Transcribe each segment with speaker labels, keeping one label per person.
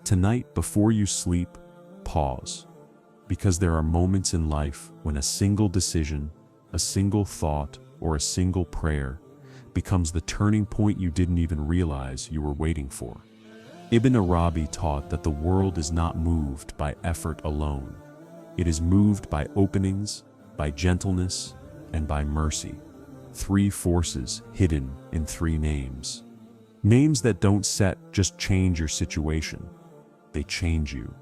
Speaker 1: Tonight, before you sleep, pause. Because there are moments in life when a single decision, a single thought, or a single prayer becomes the turning point you didn't even realize you were waiting for. Ibn Arabi taught that the world is not moved by effort alone. It is moved by openings, by gentleness, and by mercy. Three forces hidden in three names. Names that don't just change your situation. They change you.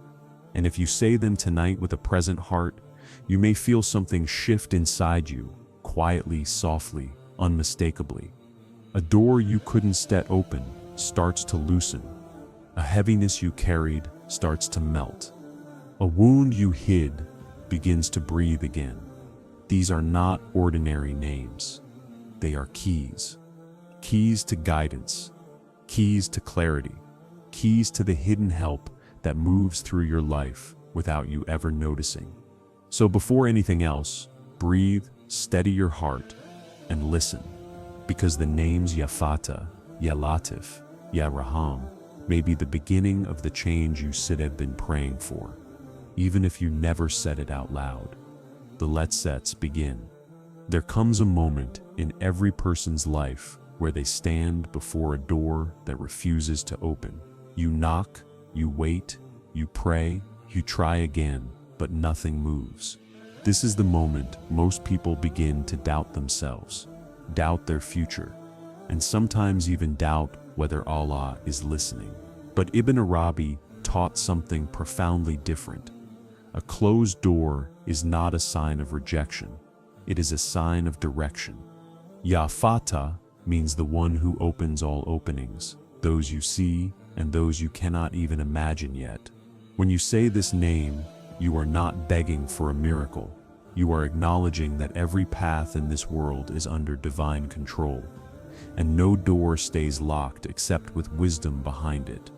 Speaker 1: And if you say them tonight with a present heart, you may feel something shift inside you, quietly, softly, unmistakably. A door you couldn't set open starts to loosen. A heaviness you carried starts to melt. A wound you hid begins to breathe again. These are not ordinary names. They are keys. Keys to guidance. Keys to clarity. Keys to the hidden help that moves through your life without you ever noticing. So before anything else, breathe, steady your heart, and listen. Because the names Ya Fattah, Ya Latif, Ya Rahman may be the beginning of the change you have been praying for, even if you never said it out loud. The let's begin. There comes a moment in every person's life where they stand before a door that refuses to open. You knock, you wait, you pray, you try again, but nothing moves. This is the moment most people begin to doubt themselves, doubt their future, and sometimes even doubt whether Allah is listening. But Ibn Arabi taught something profoundly different. A closed door is not a sign of rejection. It is a sign of direction. Ya Fattah means the one who opens all openings, those you see and those you cannot even imagine yet. When you say this name, you are not begging for a miracle. You are acknowledging that every path in this world is under divine control, and no door stays locked except with wisdom behind it.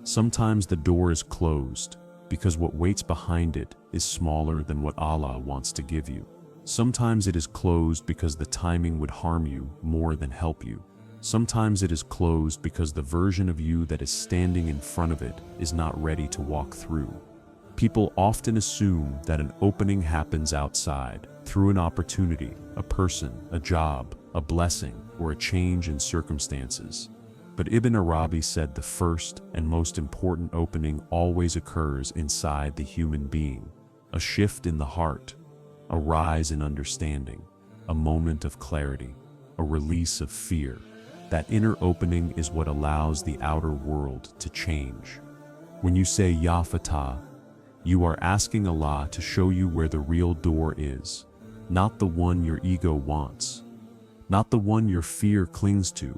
Speaker 1: Sometimes the door is closed because what waits behind it is smaller than what Allah wants to give you. Sometimes it is closed because the timing would harm you more than help you. Sometimes it is closed because the version of you that is standing in front of it is not ready to walk through. People often assume that an opening happens outside, through an opportunity, a person, a job, a blessing, or a change in circumstances. But Ibn Arabi said the first and most important opening always occurs inside the human being. A shift in the heart, a rise in understanding, a moment of clarity, a release of fear. That inner opening is what allows the outer world to change. When you say Ya Fattah, you are asking Allah to show you where the real door is, not the one your ego wants, not the one your fear clings to,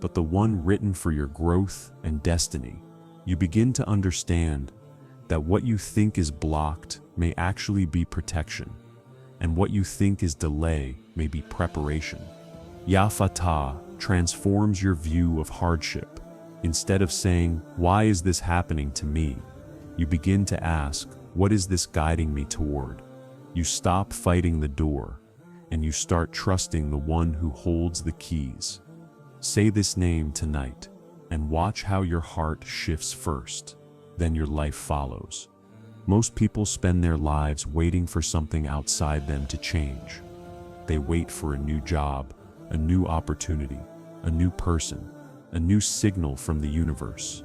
Speaker 1: but the one written for your growth and destiny. You begin to understand that what you think is blocked may actually be protection, and what you think is delay may be preparation. Ya Fattah transforms your view of hardship. Instead of saying, "Why is this happening to me?" you begin to ask, "What is this guiding me toward?" You stop fighting the door, and you start trusting the one who holds the keys. Say this name tonight, and watch how your heart shifts first, then your life follows. Most people spend their lives waiting for something outside them to change. They wait for a new job, a new opportunity, a new person, a new signal from the universe.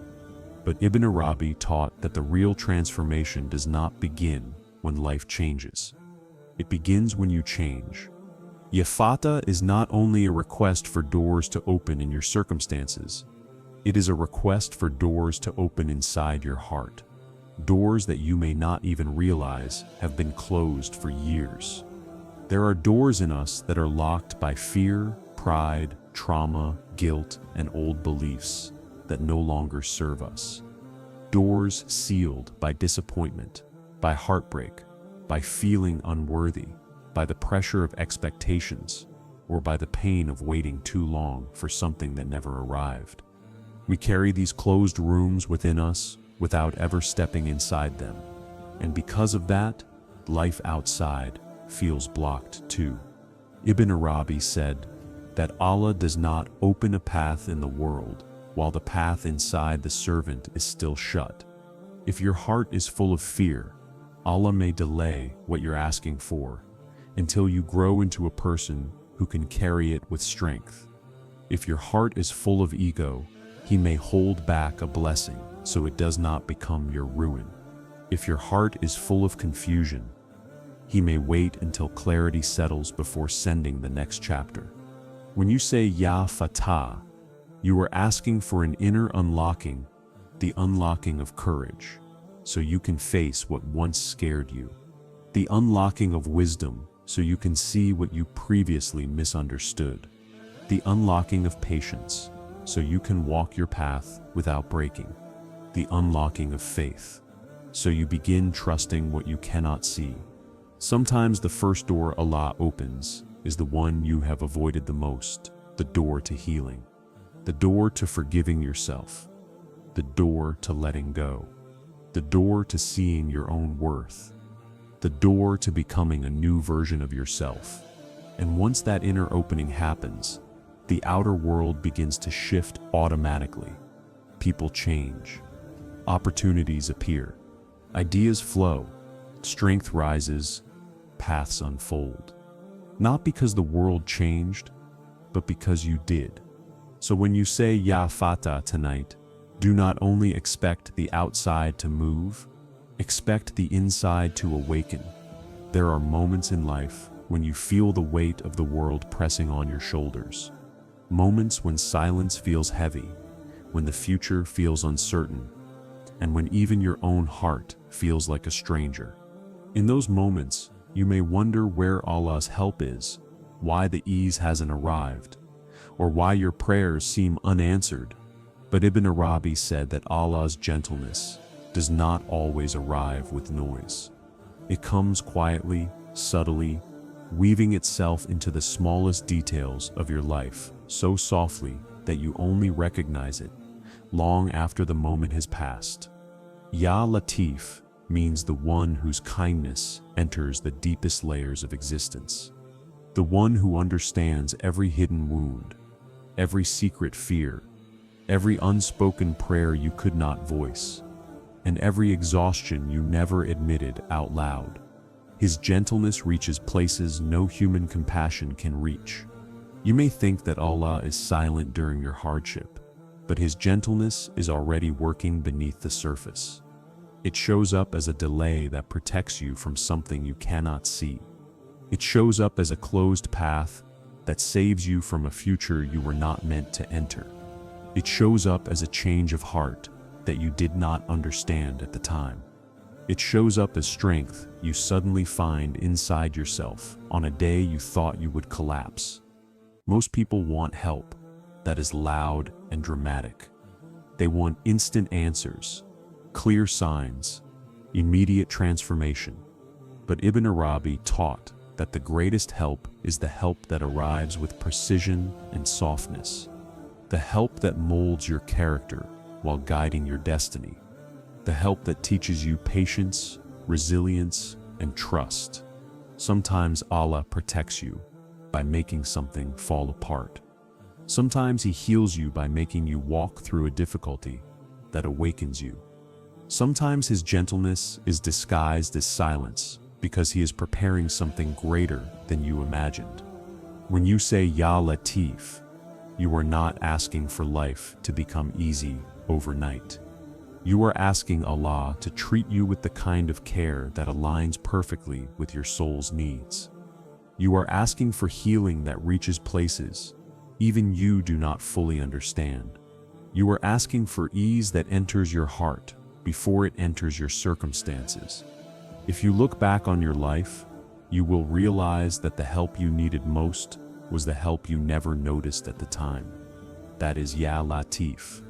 Speaker 1: But Ibn Arabi taught that the real transformation does not begin when life changes. It begins when you change. Ya Fattah is not only a request for doors to open in your circumstances, it is a request for doors to open inside your heart. Doors that you may not even realize have been closed for years. There are doors in us that are locked by fear, pride, trauma, guilt, and old beliefs that no longer serve us. Doors sealed by disappointment, by heartbreak, by feeling unworthy, by the pressure of expectations, or by the pain of waiting too long for something that never arrived. We carry these closed rooms within us without ever stepping inside them, and because of that, life outside feels blocked too. Ibn Arabi said that Allah does not open a path in the world while the path inside the servant is still shut. If your heart is full of fear, Allah may delay what you're asking for until you grow into a person who can carry it with strength. If your heart is full of ego, He may hold back a blessing so it does not become your ruin. If your heart is full of confusion, He may wait until clarity settles before sending the next chapter. When you say Ya Fattah, you are asking for an inner unlocking, the unlocking of courage, so you can face what once scared you. The unlocking of wisdom, so you can see what you previously misunderstood. The unlocking of patience, so you can walk your path without breaking. The unlocking of faith, so you begin trusting what you cannot see. Sometimes the first door Allah opens is the one you have avoided the most, the door to healing, the door to forgiving yourself, the door to letting go, the door to seeing your own worth, the door to becoming a new version of yourself. And once that inner opening happens, the outer world begins to shift automatically. People change, opportunities appear, ideas flow, strength rises, paths unfold. Not because the world changed, but because you did. So when you say Ya Fattah tonight, do not only expect the outside to move, expect the inside to awaken. There are moments in life when you feel the weight of the world pressing on your shoulders. Moments when silence feels heavy, when the future feels uncertain, and when even your own heart feels like a stranger. In those moments, you may wonder where Allah's help is, why the ease hasn't arrived, or why your prayers seem unanswered. But Ibn Arabi said that Allah's gentleness does not always arrive with noise. It comes quietly, subtly, weaving itself into the smallest details of your life, so softly that you only recognize it long after the moment has passed. Ya Latif means the one whose kindness enters the deepest layers of existence, the one who understands every hidden wound, every secret fear, every unspoken prayer you could not voice, and every exhaustion you never admitted out loud. His gentleness reaches places no human compassion can reach. You may think that Allah is silent during your hardship, but His gentleness is already working beneath the surface. It shows up as a delay that protects you from something you cannot see. It shows up as a closed path that saves you from a future you were not meant to enter. It shows up as a change of heart that you did not understand at the time. It shows up as strength you suddenly find inside yourself on a day you thought you would collapse. Most people want help that is loud and dramatic. They want instant answers, clear signs, immediate transformation. But Ibn Arabi taught that the greatest help is the help that arrives with precision and softness, the help that molds your character while guiding your destiny, the help that teaches you patience, resilience, and trust. Sometimes Allah protects you by making something fall apart. Sometimes He heals you by making you walk through a difficulty that awakens you. Sometimes His gentleness is disguised as silence because He is preparing something greater than you imagined. When you say Ya Latif, you are not asking for life to become easy overnight. You are asking Allah to treat you with the kind of care that aligns perfectly with your soul's needs. You are asking for healing that reaches places even you do not fully understand. You are asking for ease that enters your heart before it enters your circumstances. If you look back on your life, you will realize that the help you needed most was the help you never noticed at the time. That is Ya Latif,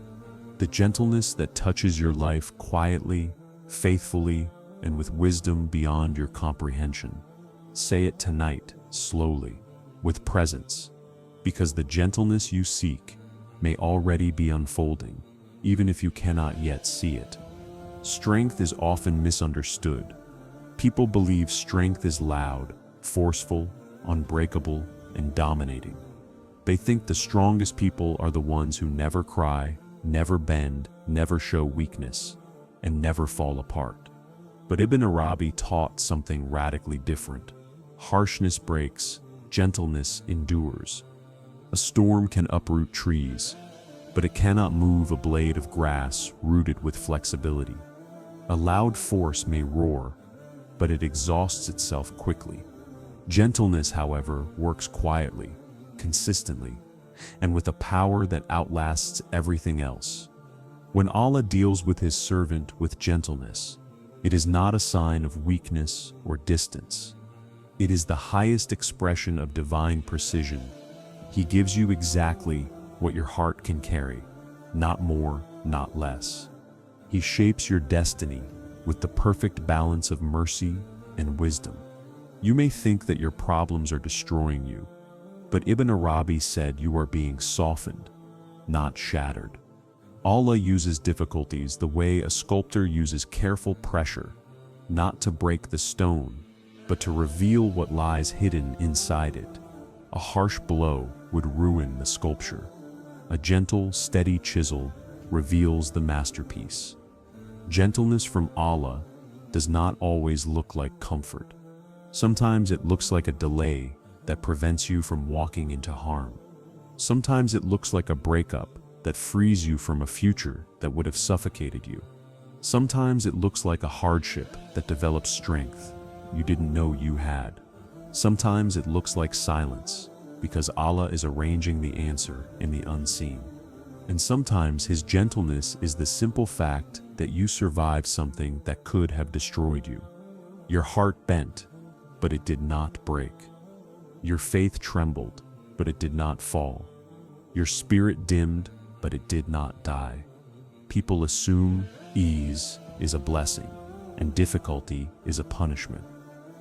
Speaker 1: the gentleness that touches your life quietly, faithfully, and with wisdom beyond your comprehension. Say it tonight, slowly, with presence, because the gentleness you seek may already be unfolding, even if you cannot yet see it. Strength is often misunderstood. People believe strength is loud, forceful, unbreakable, and dominating. They think the strongest people are the ones who never cry, never bend, never show weakness. and never fall apart. But Ibn Arabi taught something radically different. Harshness breaks, gentleness endures. A storm can uproot trees, but it cannot move a blade of grass rooted with flexibility. A loud force may roar, but it exhausts itself quickly. Gentleness, however, works quietly, consistently, and with a power that outlasts everything else. When Allah deals with His servant with gentleness, it is not a sign of weakness or distance. It is the highest expression of divine precision. He gives you exactly what your heart can carry, not more, not less. He shapes your destiny with the perfect balance of mercy and wisdom. You may think that your problems are destroying you, but Ibn Arabi said you are being softened, not shattered. Allah uses difficulties the way a sculptor uses careful pressure, not to break the stone, but to reveal what lies hidden inside it. A harsh blow would ruin the sculpture. A gentle, steady chisel reveals the masterpiece. Gentleness from Allah does not always look like comfort. Sometimes it looks like a delay that prevents you from walking into harm. Sometimes it looks like a breakup that frees you from a future that would have suffocated you. Sometimes it looks like a hardship that develops strength you didn't know you had. Sometimes it looks like silence, because Allah is arranging the answer in the unseen. And sometimes His gentleness is the simple fact that you survived something that could have destroyed you. Your heart bent, but it did not break. Your faith trembled, but it did not fall. Your spirit dimmed, but it did not die. People assume ease is a blessing and difficulty is a punishment.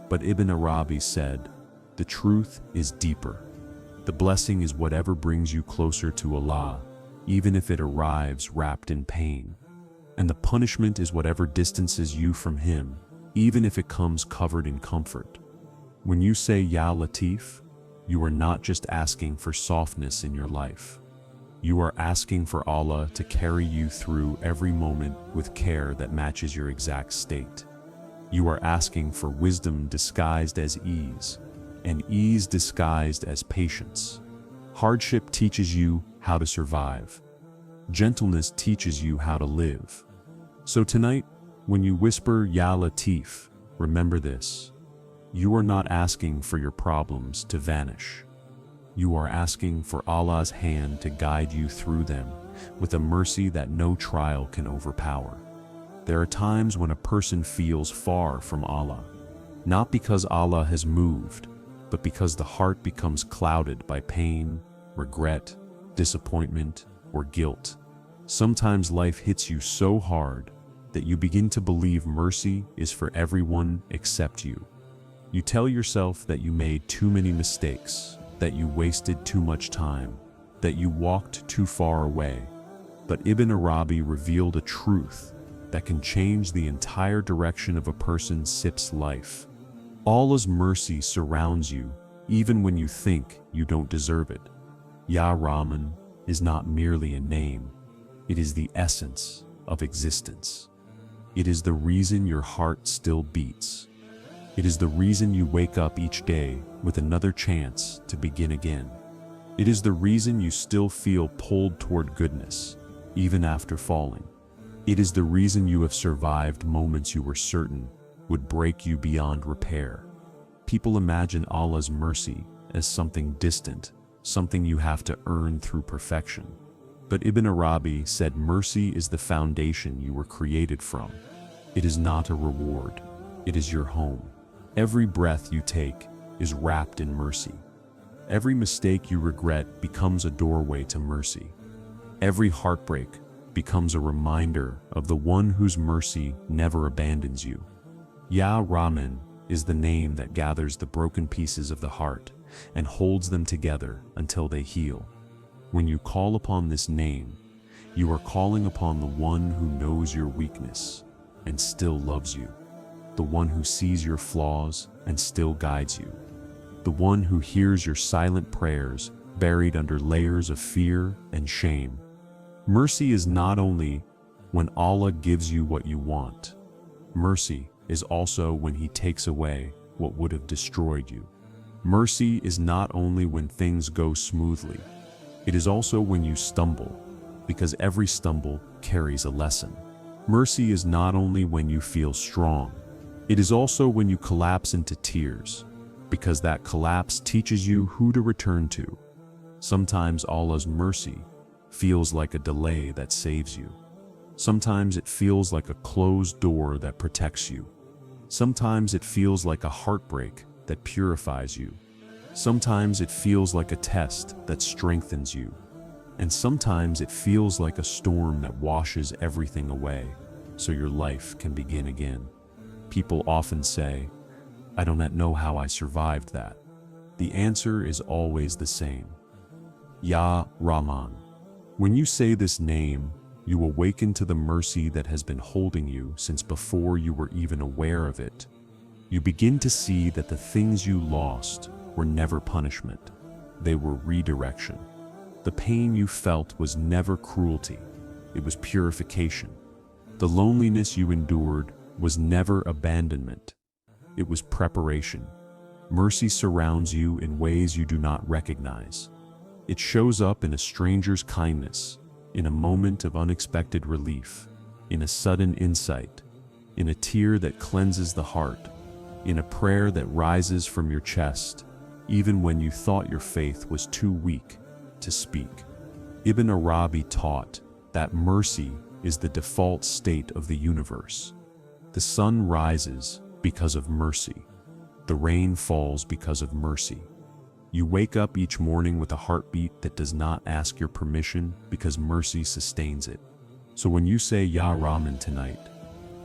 Speaker 1: But Ibn Arabi said, the truth is deeper. The blessing is whatever brings you closer to Allah, even if it arrives wrapped in pain. And the punishment is whatever distances you from Him, even if it comes covered in comfort. When you say Ya Latif, you are not just asking for softness in your life. You are asking for Allah to carry you through every moment with care that matches your exact state. You are asking for wisdom disguised as ease, and ease disguised as patience. Hardship teaches you how to survive. Gentleness teaches you how to live. So tonight, when you whisper Ya Latif, remember this. You are not asking for your problems to vanish. You are asking for Allah's hand to guide you through them with a mercy that no trial can overpower. There are times when a person feels far from Allah, not because Allah has moved, but because the heart becomes clouded by pain, regret, disappointment, or guilt. Sometimes life hits you so hard that you begin to believe mercy is for everyone except you. You tell yourself that you made too many mistakes, that you wasted too much time, that you walked too far away. But Ibn Arabi revealed a truth that can change the entire direction of a person's life. Allah's mercy surrounds you even when you think you don't deserve it. Ya Rahman is not merely a name, it is the essence of existence. It is the reason your heart still beats. It is the reason you wake up each day with another chance to begin again. It is the reason you still feel pulled toward goodness, even after falling. It is the reason you have survived moments you were certain would break you beyond repair. People imagine Allah's mercy as something distant, something you have to earn through perfection. But Ibn Arabi said mercy is the foundation you were created from. It is not a reward, it is your home. Every breath you take is wrapped in mercy. Every mistake you regret becomes a doorway to mercy. Every heartbreak becomes a reminder of the one whose mercy never abandons you. Ya Rahman is the name that gathers the broken pieces of the heart and holds them together until they heal. When you call upon this name, you are calling upon the one who knows your weakness and still loves you, the one who sees your flaws and still guides you, the one who hears your silent prayers buried under layers of fear and shame. Mercy is not only when Allah gives you what you want. Mercy is also when He takes away what would have destroyed you. Mercy is not only when things go smoothly, it is also when you stumble, because every stumble carries a lesson. Mercy is not only when you feel strong, it is also when you collapse into tears, because that collapse teaches you who to return to. Sometimes Allah's mercy feels like a delay that saves you. Sometimes it feels like a closed door that protects you. Sometimes it feels like a heartbreak that purifies you. Sometimes it feels like a test that strengthens you. And sometimes it feels like a storm that washes everything away, so your life can begin again. People often say, "I don't know how I survived that." The answer is always the same. Ya Rahman. When you say this name, you awaken to the mercy that has been holding you since before you were even aware of it. You begin to see that the things you lost were never punishment. They were redirection. The pain you felt was never cruelty. It was purification. The loneliness you endured was never abandonment. It was preparation. Mercy surrounds you in ways you do not recognize. It shows up in a stranger's kindness, in a moment of unexpected relief, in a sudden insight, in a tear that cleanses the heart, in a prayer that rises from your chest, even when you thought your faith was too weak to speak. Ibn Arabi taught that mercy is the default state of the universe. The sun rises because of mercy. The rain falls because of mercy. You wake up each morning with a heartbeat that does not ask your permission because mercy sustains it. So when you say Ya Rahman tonight,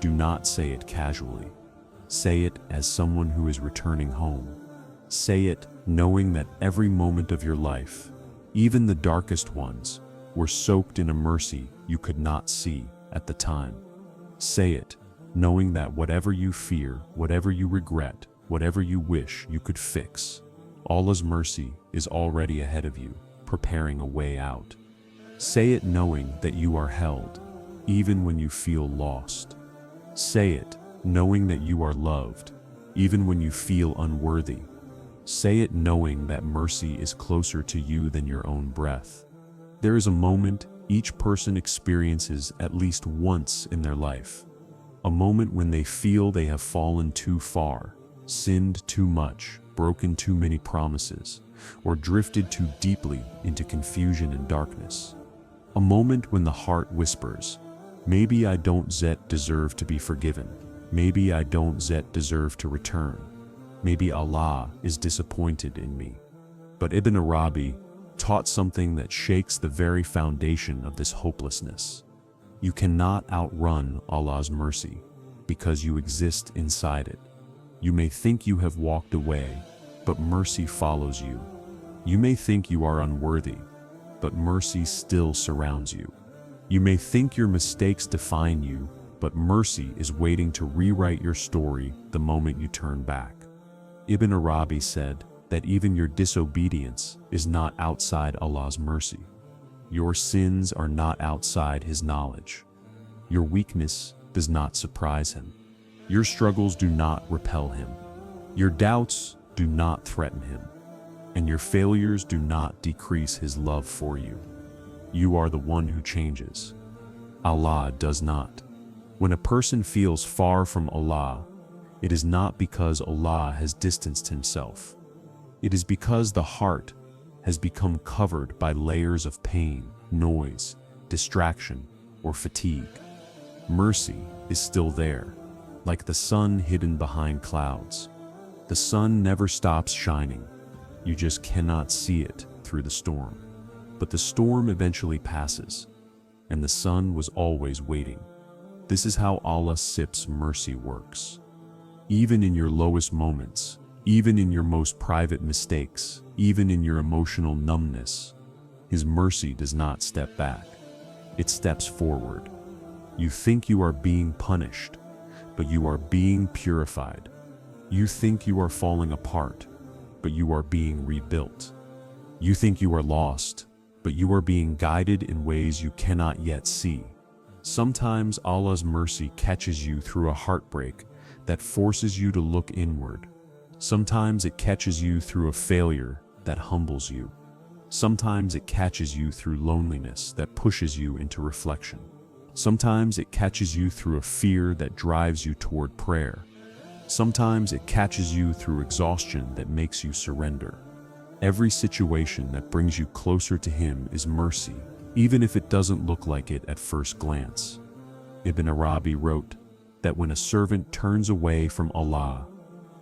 Speaker 1: do not say it casually. Say it as someone who is returning home. Say it knowing that every moment of your life, even the darkest ones, were soaked in a mercy you could not see at the time. Say it knowing that whatever you fear, whatever you regret, whatever you wish you could fix, Allah's mercy is already ahead of you, preparing a way out. Say it knowing that you are held, even when you feel lost. Say it knowing that you are loved, even when you feel unworthy. Say it knowing that mercy is closer to you than your own breath. There is a moment each person experiences at least once in their life. A moment when they feel they have fallen too far, sinned too much, broken too many promises, or drifted too deeply into confusion and darkness. A moment when the heart whispers, maybe I don't yet deserve to be forgiven. Maybe I don't yet deserve to return. Maybe Allah is disappointed in me. But Ibn Arabi taught something that shakes the very foundation of this hopelessness. You cannot outrun Allah's mercy because you exist inside it. You may think you have walked away, but mercy follows you. You may think you are unworthy, but mercy still surrounds you. You may think your mistakes define you, but mercy is waiting to rewrite your story the moment you turn back. Ibn Arabi said that even your disobedience is not outside Allah's mercy. Your sins are not outside His knowledge. Your weakness does not surprise Him. Your struggles do not repel Him. Your doubts do not threaten Him. And your failures do not decrease His love for you. You are the one who changes. Allah does not. When a person feels far from Allah, it is not because Allah has distanced Himself. It is because the heart has become covered by layers of pain, noise, distraction, or fatigue. Mercy is still there, like the sun hidden behind clouds. The sun never stops shining. You just cannot see it through the storm. But the storm eventually passes, and the sun was always waiting. This is how Allah sips mercy works. Even in your lowest moments, even in your most private mistakes, even in your emotional numbness, His mercy does not step back. It steps forward. You think you are being punished, but you are being purified. You think you are falling apart, but you are being rebuilt. You think you are lost, but you are being guided in ways you cannot yet see. Sometimes Allah's mercy catches you through a heartbreak that forces you to look inward. Sometimes it catches you through a failure that humbles you. Sometimes it catches you through loneliness that pushes you into reflection. Sometimes it catches you through a fear that drives you toward prayer. Sometimes it catches you through exhaustion that makes you surrender. Every situation that brings you closer to Him is mercy, even if it doesn't look like it at first glance. Ibn Arabi wrote that when a servant turns away from Allah,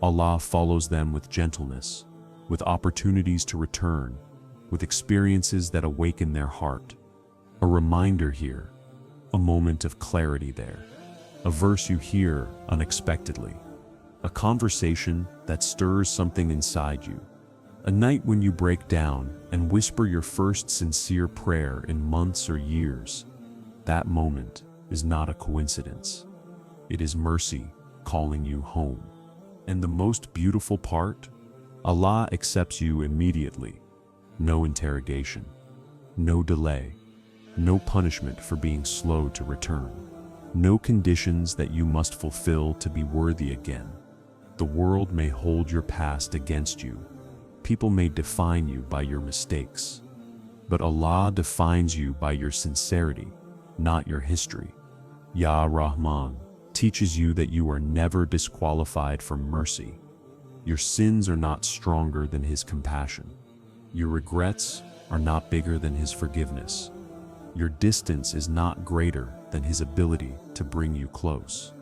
Speaker 1: Allah follows them with gentleness, with opportunities to return, with experiences that awaken their heart. A reminder here, a moment of clarity there, a verse you hear unexpectedly, a conversation that stirs something inside you, a night when you break down and whisper your first sincere prayer in months or years. That moment is not a coincidence. It is mercy calling you home. And the most beautiful part? Allah accepts you immediately. No interrogation, no delay, no punishment for being slow to return, no conditions that you must fulfill to be worthy again. The world may hold your past against you. People may define you by your mistakes. But Allah defines you by your sincerity, not your history. Ya Rahman teaches you that you are never disqualified from mercy. Your sins are not stronger than His compassion. Your regrets are not bigger than His forgiveness. Your distance is not greater than His ability to bring you close.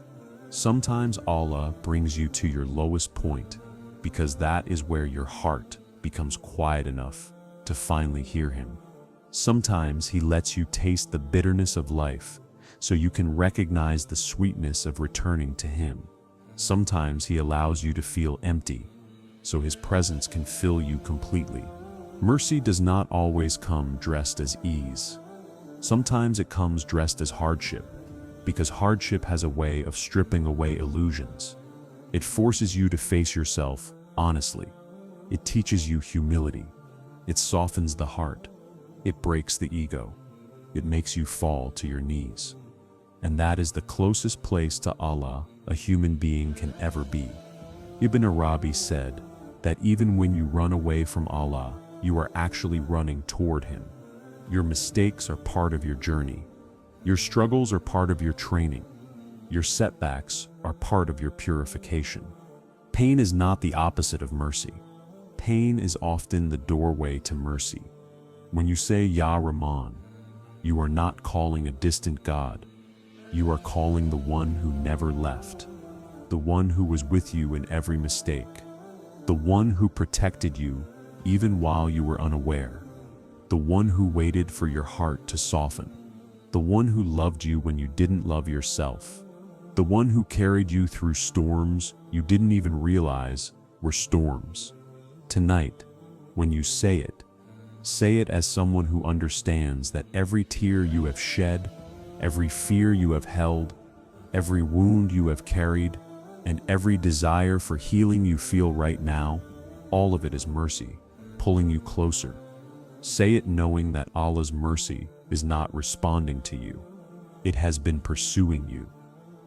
Speaker 1: Sometimes Allah brings you to your lowest point because that is where your heart becomes quiet enough to finally hear Him. Sometimes He lets you taste the bitterness of life so you can recognize the sweetness of returning to Him. Sometimes He allows you to feel empty so His presence can fill you completely. Mercy does not always come dressed as ease. Sometimes it comes dressed as hardship, because hardship has a way of stripping away illusions. It forces you to face yourself honestly. It teaches you humility. It softens the heart. It breaks the ego. It makes you fall to your knees. And that is the closest place to Allah a human being can ever be. Ibn Arabi said that even when you run away from Allah, you are actually running toward Him. Your mistakes are part of your journey. Your struggles are part of your training. Your setbacks are part of your purification. Pain is not the opposite of mercy. Pain is often the doorway to mercy. When you say Ya Rahman, you are not calling a distant God. You are calling the one who never left, the one who was with you in every mistake, the one who protected you even while you were unaware, the one who waited for your heart to soften, the one who loved you when you didn't love yourself, the one who carried you through storms you didn't even realize were storms. Tonight, when you say it as someone who understands that every tear you have shed, every fear you have held, every wound you have carried, and every desire for healing you feel right now, all of it is mercy, pulling you closer. Say it knowing that Allah's mercy is not responding to you. It has been pursuing you,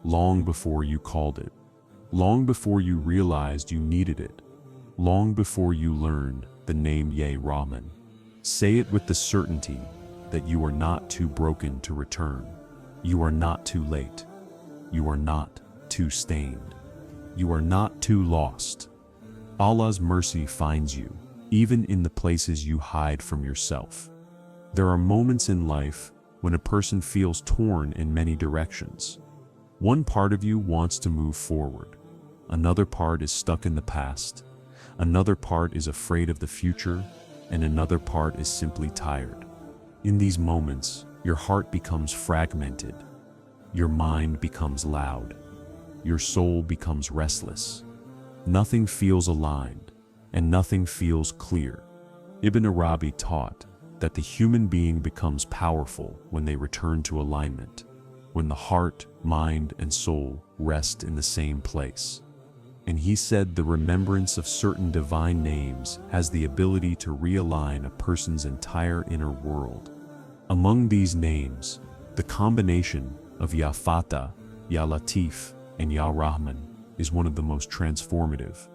Speaker 1: long before you called it, long before you realized you needed it, long before you learned the name Ya Rahman. Say it with the certainty that you are not too broken to return. You are not too late. You are not too stained. You are not too lost. Allah's mercy finds you, even in the places you hide from yourself. There are moments in life when a person feels torn in many directions. One part of you wants to move forward. Another part is stuck in the past. Another part is afraid of the future. And another part is simply tired. In these moments, your heart becomes fragmented. Your mind becomes loud. Your soul becomes restless. Nothing feels aligned, and nothing feels clear. Ibn Arabi taught that the human being becomes powerful when they return to alignment, when the heart, mind, and soul rest in the same place. And he said the remembrance of certain divine names has the ability to realign a person's entire inner world. Among these names, the combination of Ya Fattah, Ya Latif, and Ya Rahman is one of the most transformative.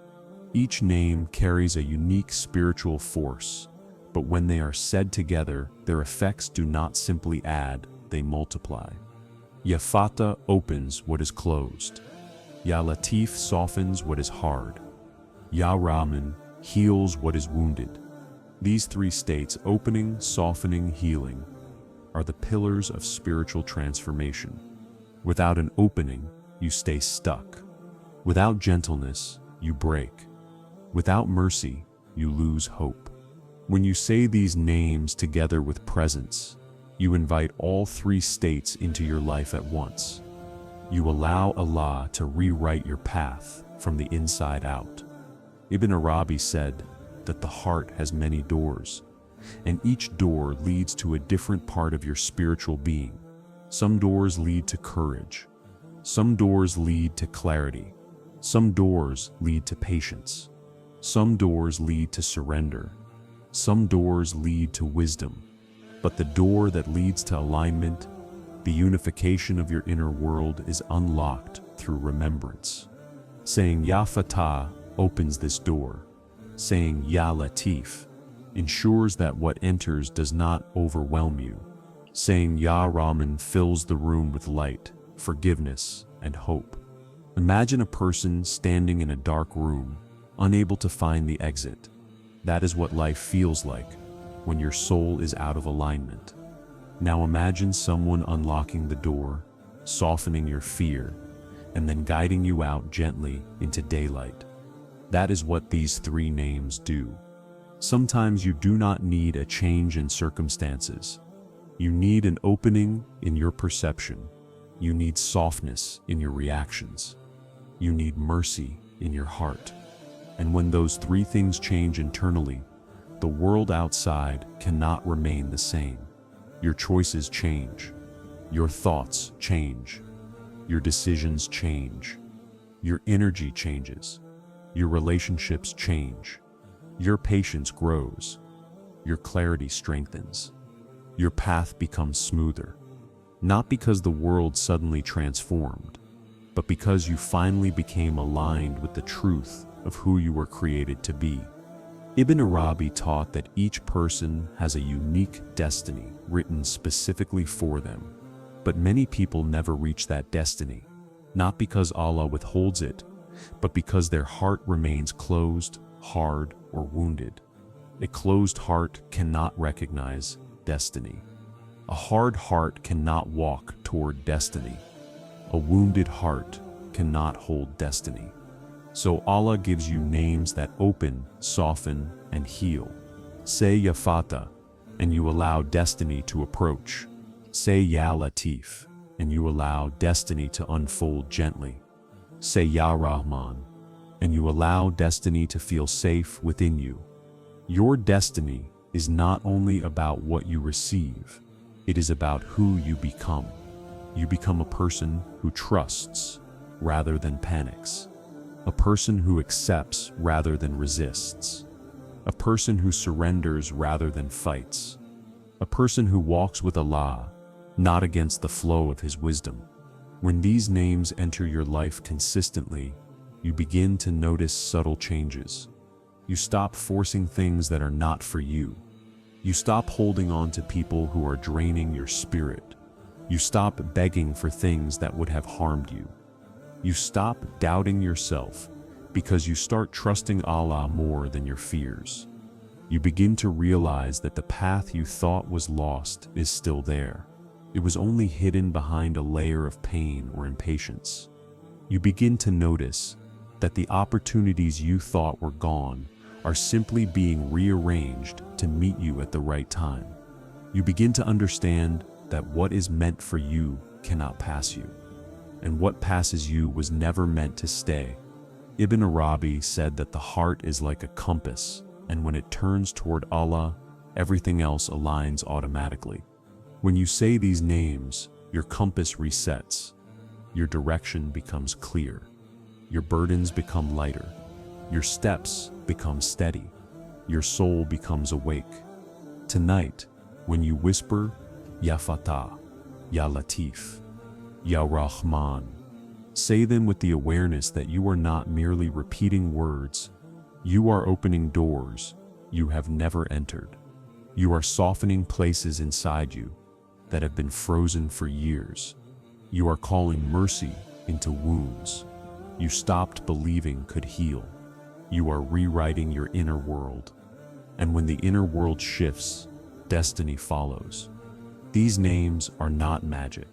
Speaker 1: Each name carries a unique spiritual force, but when they are said together, their effects do not simply add, they multiply. Ya Fattah opens what is closed. Ya Latif softens what is hard. Ya Rahman heals what is wounded. These three states, opening, softening, healing, are the pillars of spiritual transformation. Without an opening, you stay stuck. Without gentleness, you break. Without mercy, you lose hope. When you say these names together with presence, you invite all three states into your life at once. You allow Allah to rewrite your path from the inside out. Ibn Arabi said that the heart has many doors, and each door leads to a different part of your spiritual being. Some doors lead to courage. Some doors lead to clarity. Some doors lead to patience. Some doors lead to surrender. Some doors lead to wisdom. But the door that leads to alignment, the unification of your inner world, is unlocked through remembrance. Saying Ya Fattah opens this door. Saying Ya Latif ensures that what enters does not overwhelm you. Saying Ya Rahman fills the room with light, forgiveness, and hope. Imagine a person standing in a dark room, unable to find the exit. That is what life feels like when your soul is out of alignment. Now imagine someone unlocking the door, softening your fear, and then guiding you out gently into daylight. That is what these three names do. Sometimes you do not need a change in circumstances. You need an opening in your perception. You need softness in your reactions. You need mercy in your heart. And when those three things change internally, the world outside cannot remain the same. Your choices change. Your thoughts change. Your decisions change. Your energy changes. Your relationships change. Your patience grows. Your clarity strengthens. Your path becomes smoother. Not because the world suddenly transformed, but because you finally became aligned with the truth of who you were created to be. Ibn Arabi taught that each person has a unique destiny written specifically for them, but many people never reach that destiny, not because Allah withholds it, but because their heart remains closed, hard, or wounded. A closed heart cannot recognize destiny. A hard heart cannot walk toward destiny. A wounded heart cannot hold destiny. So Allah gives you names that open, soften, and heal. Say Ya Fattah, and you allow destiny to approach. Say Ya Latif, and you allow destiny to unfold gently. Say Ya Rahman, and you allow destiny to feel safe within you. Your destiny is not only about what you receive, it is about who you become. You become a person who trusts rather than panics. A person who accepts rather than resists. A person who surrenders rather than fights. A person who walks with Allah, not against the flow of His wisdom. When these names enter your life consistently, you begin to notice subtle changes. You stop forcing things that are not for you. You stop holding on to people who are draining your spirit. You stop begging for things that would have harmed you. You stop doubting yourself because you start trusting Allah more than your fears. You begin to realize that the path you thought was lost is still there. It was only hidden behind a layer of pain or impatience. You begin to notice that the opportunities you thought were gone are simply being rearranged to meet you at the right time. You begin to understand that what is meant for you cannot pass you, and what passes you was never meant to stay. Ibn Arabi said that the heart is like a compass, and when it turns toward Allah, everything else aligns automatically. When you say these names, your compass resets. Your direction becomes clear. Your burdens become lighter. Your steps become steady. Your soul becomes awake. Tonight, when you whisper, Ya Fattah, Ya Latif, Ya Rahman. Say them with the awareness that you are not merely repeating words, you are opening doors you have never entered. You are softening places inside you that have been frozen for years. You are calling mercy into wounds you stopped believing could heal. You are rewriting your inner world. And when the inner world shifts, destiny follows. These names are not magic.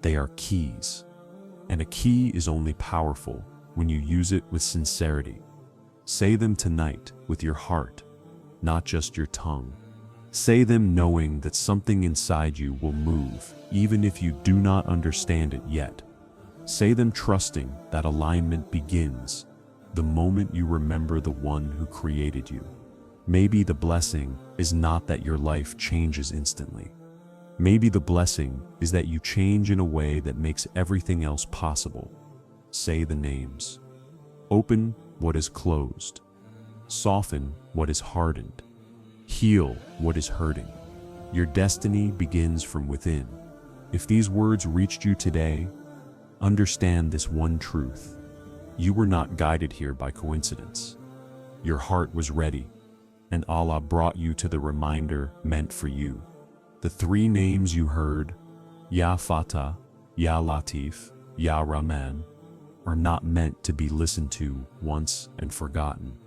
Speaker 1: They are keys. And a key is only powerful when you use it with sincerity. Say them tonight with your heart, not just your tongue. Say them knowing that something inside you will move, even if you do not understand it yet. Say them trusting that alignment begins the moment you remember the one who created you. Maybe the blessing is not that your life changes instantly. Maybe the blessing is that you change in a way that makes everything else possible. Say the names. Open what is closed. Soften what is hardened. Heal what is hurting. Your destiny begins from within. If these words reached you today, understand this one truth. You were not guided here by coincidence. Your heart was ready, and Allah brought you to the reminder meant for you. The three names you heard, Ya Fattah, Ya Latif, Ya Rahman, are not meant to be listened to once and forgotten.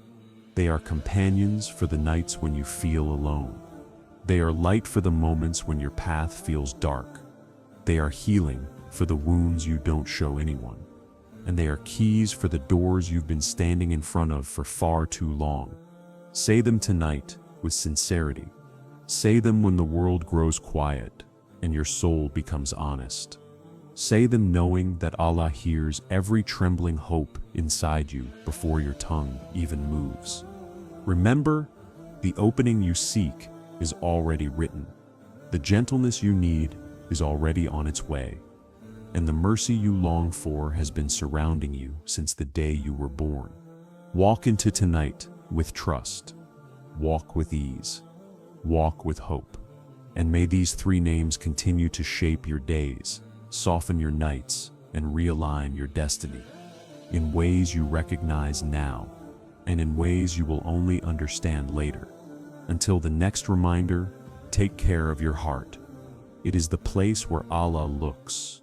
Speaker 1: They are companions for the nights when you feel alone. They are light for the moments when your path feels dark. They are healing for the wounds you don't show anyone. And they are keys for the doors you've been standing in front of for far too long. Say them tonight with sincerity. Say them when the world grows quiet and your soul becomes honest. Say them knowing that Allah hears every trembling hope inside you before your tongue even moves. Remember, the opening you seek is already written. The gentleness you need is already on its way. And the mercy you long for has been surrounding you since the day you were born. Walk into tonight with trust. Walk with ease. Walk with hope. And may these three names continue to shape your days, soften your nights, and realign your destiny in ways you recognize now and in ways you will only understand later. Until the next reminder, take care of your heart. It is the place where Allah looks.